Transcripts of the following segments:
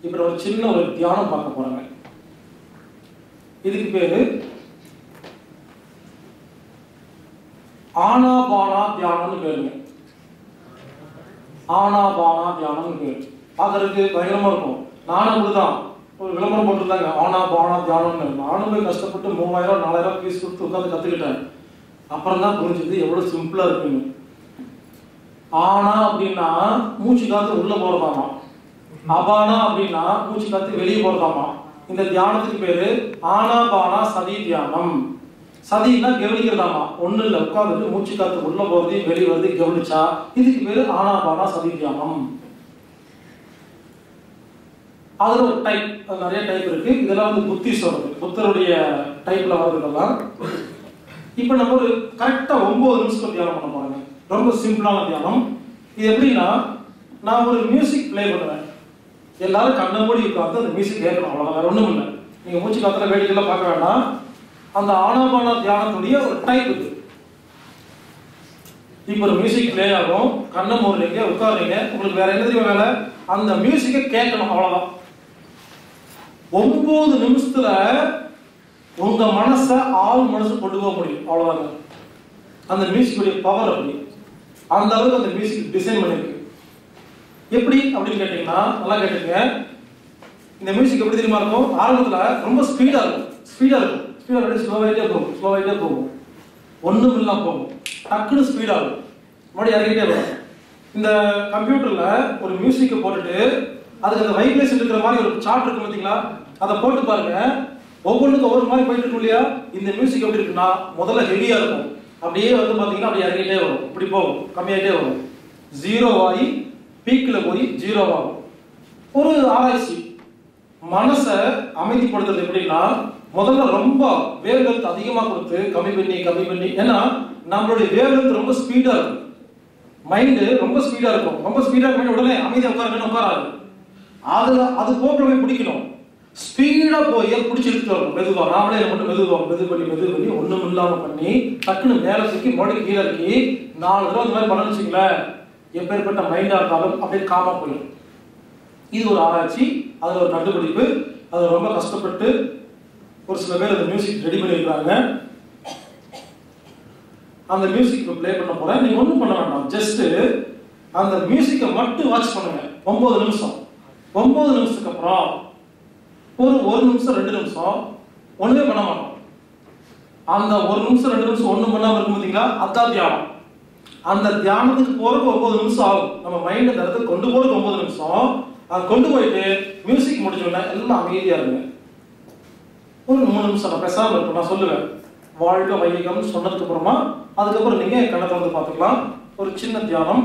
இப்போ ஒரு சின்ன ஒரு தியானம் பார்க்க போறாங்க. இதுக்கு பேரு ஆனாபானா தியானம்னு பேருங்க. ஆனாபானா தியானம்னு பேரு. பார்க்கறதுக்கு பயங்கரமா இருக்கும். நானும் அப்படிதான் ஒரு விளம்பரம் போட்டுருந்தாங்க ஆனாபானா தியானம்னு. நானும் போய் கஷ்டப்பட்டு 3000 4000 ஃபீஸ் கொடுத்து உட்காந்து கத்துக்கிட்டேன். அப்புறம் தான் புரிஞ்சுது எவ்வளவு சிம்பிளா இருக்குன்னு. ஆனா அப்படின்னா மூச்சு காத்து உள்ள போறதாமா, அபானா அப்படின்னா மூச்சு காத்து வெளியே போறதாமா. இந்த தியானத்துக்கு பேரு ஆனாபானா சதி தியானம். சதினா கவனிக்கிறதாமா. ஒண்ணு இல்ல, உட்காந்துட்டு மூச்சு காத்து உள்ள போறது வெளியே வருது கவனிச்சா இதுக்கு பேரு ஆனாபானா சதி தியானம். அதுல ஒரு டைப், நிறைய டைப் இருக்கு. இதெல்லாம் வந்து புத்தி சொல்றது, புத்தருடைய டைப்ல வர்றதெல்லாம். இப்ப நம்ம ஒரு கரெக்டா 9 நிமிஷம் தியானம் பண்ண போறாங்க. ரொம்ப சிம்பிளான தியானம். இது எப்படின்னா, நான் ஒரு மியூசிக் பிளே பண்ணுவேன். எல்லாரும் கண்ண மூடி உட்காந்து அந்த மியூசிக் கேட்கணும், அவ்வளவுதான், வேற ஒண்ணும் இல்லை. நீங்க மூச்சு காத்துல வேடிக்கைலாம் பார்க்க வேண்டாம். அந்த ஆனாபானா தியானத்துடைய ஒரு டைப் இருக்கு. இப்ப ஒரு மியூசிக் பிளே ஆகும், கண்ணை மூடுறீங்க, உட்காருறீங்க, உங்களுக்கு வேற என்ன தெரியும் வேலை, அந்த மியூசிக்கை கேட்கணும், அவ்வளவுதான். 9 நிமிஷத்துல உங்க மனசை ஆள் மனசு கொண்டு போக முடியும், அவ்வளவுதாங்க. அந்த மியூசிக்குடைய பவர் அப்படி, அந்த அளவுக்கு அந்த மியூசிக் டிசைன் பண்ணிருக்கு. எப்படி அப்படின்னு கேட்டீங்கன்னா, நல்லா கேட்டுங்க. இந்த மியூசிக் எப்படி தெரியுமா இருக்கும்? ஆரம்பத்துல ரொம்ப ஸ்பீடா இருக்கும், ஸ்லோவாயிட்டே போகும், ஒண்ணும் இல்லாம போகும். டக்குன்னு ஸ்பீடா இருக்கும், மறுபடியும் இறங்கிட்டே வரும். இந்த கம்ப்யூட்டர்ல ஒரு மியூசிக்கை போட்டுட்டு அதுக்கு அந்த வைப்ரேஷன் இருக்கிற மாதிரி ஒரு சார்ட் இருக்கு பார்த்தீங்களா, அதை போட்டு பாருங்க. ஒவ்வொன்றுக்கும் ஒவ்வொரு மாதிரி போயிட்டு இருக்கும் இல்லையா? இந்த மியூசிக் எப்படி இருக்குன்னா, முதல்ல ஹெவியா இருக்கும், அப்படியே வந்து பாத்தீங்கன்னா அப்படியே இறங்கிட்டே வரும், இப்படி போகும், கம்மியாயிட்டே வரும், 0 ஆகி பீக்ல போய் 0 ஆகும். ஒரு ஆராய்ச்சி மனசை அமைதிப்படுத்துறது எப்படின்னா, முதல்ல ரொம்ப வேகத்தை அதிகமா கொடுத்து கம்மி பண்ணி, ஏன்னா நம்மளுடைய வேகத்து ரொம்ப ஸ்பீடா இருக்கும், மைண்டு ரொம்ப ஸ்பீடா இருக்கும். ரொம்ப ஸ்பீடா இருக்க உடனே அமைதியா உட்காராது. அது போக்குறவே பிடிக்கணும். ஸ்பீடா போய் பிடிச்சி எடுத்துட்டு வரணும், மெதுவா. நாமளே மட்டும் மெது பண்ணி ஒண்ணும் இல்லாம பண்ணி டக்குன்னு மேல தூக்கி மறுபடியும் கீழே இறக்கி 4 தடவை அந்த மாதிரி பண்ண வச்சுங்களேன், எப்பேற்பட்ட மைண்டா இருந்தாலும் அப்படியே காமா போயிடும். இது ஒரு ஆராய்ச்சி, அதுல ஒரு கண்டுபிடிப்பு. அது ரொம்ப கஷ்டப்பட்டு ஒரு சில பேர் அந்த மியூசிக் ரெடி பண்ணியிருக்காங்க. அந்த மியூசிக் பிளே பண்ண போறேன். நீங்க ஒண்ணும் பண்ண வேண்டாம், ஜஸ்ட் அந்த மியூசிக்கை மட்டும் வாட்ச் பண்ணுங்க. 9 நிமிஷம். 9 நிமிஷத்துக்கு அப்புறம் ஒரு 1 நிமிஷம் 2 நிமிஷம் ஒண்ணுமே பண்ண மாட்டோம். அந்த 1 நிமிஷம் 2 நிமிஷம் ஒண்ணும் பண்ணாம இருக்கும் பார்த்தீங்களா, அதான் தியானம். அந்த தியானத்துக்கு போறதுக்கு 9 நிமிஷம் ஆகும். நம்ம மைண்ட் அந்த இடத்துக்கு கொண்டு போறதுக்கு 9 நிமிஷம். அதை கொண்டு போயிட்டு மியூசிக் முடிச்சோன்னா எல்லாம் அமைதியா இருங்க. ஒரு 3 நிமிஷம் நான் பேசாம இருப்பேன். நான் சொல்லுவேன் வாழ்க வையகம் சொன்னதுக்கு அப்புறமா அதுக்கப்புறம் நீங்க கண்ணத்தை வந்து பார்த்துக்கலாம். ஒரு சின்ன தியானம்.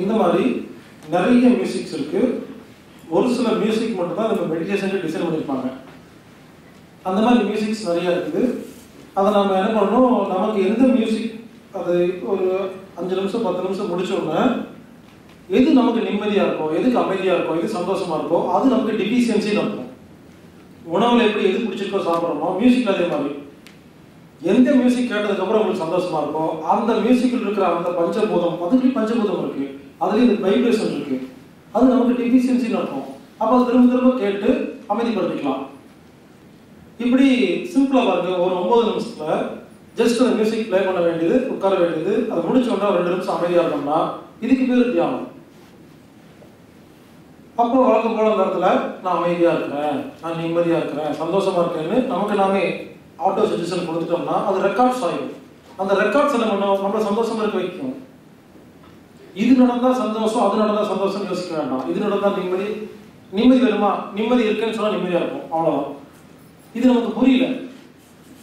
இந்த மாதிரி நிறைய மியூசிக்ஸ் இருக்கு. ஒரு சில மியூசிக் மட்டும் தான் நம்ம மெடிடேஷனுக்கு டிசைன் பண்ணியிருப்பாங்க. அந்த மாதிரி மியூசிக்ஸ் நிறைய இருக்குது. அதை நம்ம என்ன பண்ணணும், நமக்கு எந்த மியூசிக் அது ஒரு 5 நிமிஷம் 10 நிமிஷம் முடிச்சோடனே எது நமக்கு நிம்மதியாக இருக்கும், எதுக்கு அமைதியாக இருக்கும், எது சந்தோஷமா இருக்கோ அது நமக்கு டிஃபிஷியன்சின்னு இருக்கும். உணவில் எப்படி எது பிடிச்சிருக்கோ சாப்பிட்றோமோ மியூசிக்கில் அதே மாதிரி எந்த மியூசிக் கேட்டதுக்கப்புறம் உங்களுக்கு சந்தோஷமா இருக்கோ அந்த மியூசிக்கில் இருக்கிற அந்த பஞ்சபூதம், அதுலேயும் பஞ்சபூதம் இருக்கு, அதுலேயும் இந்த வைப்ரேஷன் இருக்கு, அது நமக்கு டிஃபிஷியன்சின்னு இருக்கும். அப்போ அது திரும்ப திரும்ப கேட்டு அமைதிப்படுத்திக்கலாம். இப்படி சிம்பிளாக பாருங்க, ஒரு 9 நிமிஷத்துல ஜஸ்ட் அந்த மியூசிக் ப்ளே பண்ண வேண்டியது, உட்கார வேண்டியது, அதை முடிச்சோன்னா 2 நிமிஷம் அமைதியாக இருக்கோம்னா இதுக்கு பேர் தியானம். அப்போ வழக்கம் போல அந்த இடத்துல நான் அமைதியாக இருக்கிறேன், நான் நிம்மதியாக இருக்கிறேன், சந்தோஷமா இருக்கேன்னு நமக்கு நாமே ஆட்டோ சஜஷன் கொடுத்துட்டோம்னா அது ரெக்கார்ட்ஸ் ஆகிடும். அந்த ரெக்கார்ட்ஸ் என்ன பண்ணும், நம்மளை சந்தோஷமா இருக்க வைக்கும். இது நடந்தா சந்தோஷம், அது நடந்தா சந்தோஷம் யோசிக்க வேண்டாம். இது நடந்தா நிம்மதி, நிம்மதி வருமா, நிம்மதி இருக்குன்னு சொன்னா நிம்மதியா இருக்கும், அவ்வளவுதான். இது நமக்கு புரியல.